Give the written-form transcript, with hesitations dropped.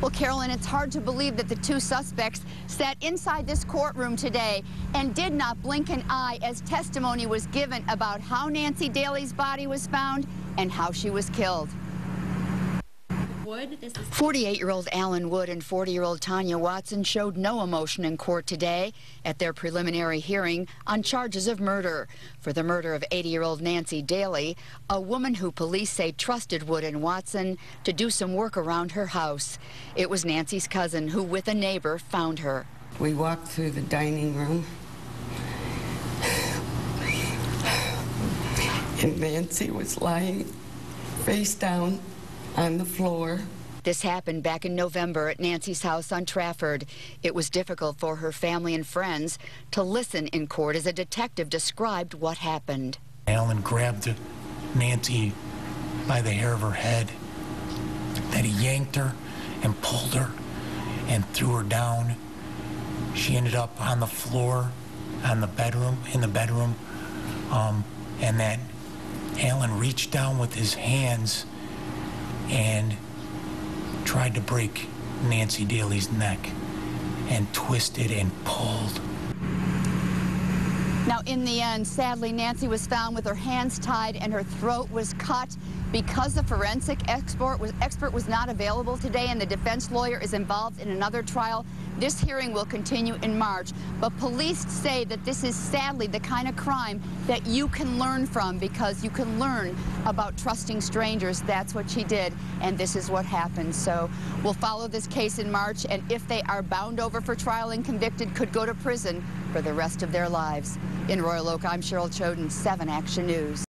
Well, Carolyn, it's hard to believe that the two suspects sat inside this courtroom today and did not blink an eye as testimony was given about how Nancy Daly's body was found and how she was killed. 48-year-old Alan Wood and 40-year-old Tanya Watson showed no emotion in court today at their preliminary hearing on charges of murder for the murder of 80-year-old Nancy Daly, a woman who police say trusted Wood and Watson to do some work around her house. It was Nancy's cousin who, with a neighbor, found her. We walked through the dining room, and Nancy was lying face down on the floor. This happened back in November at Nancy's house on Trafford. It was difficult for her family and friends to listen in court as a detective described what happened. Alan grabbed Nancy by the hair of her head, then he yanked her and pulled her and threw her down. She ended up on the floor in the bedroom, and then Alan reached down with his hands and tried to break Nancy Daly's neck and twisted and pulled. Now, in the end, sadly, Nancy was found with her hands tied and her throat was cut. Because the forensic expert was not available today and the defense lawyer is involved in another trial, this hearing will continue in March. But police say that this is sadly the kind of crime that you can learn from, because you can learn about trusting strangers. That's what she did, and this is what happened. So we'll follow this case in March, and if they are bound over for trial and convicted, could go to prison for the rest of their lives. In Royal Oak, I'm Cheryl Choden, 7 Action News.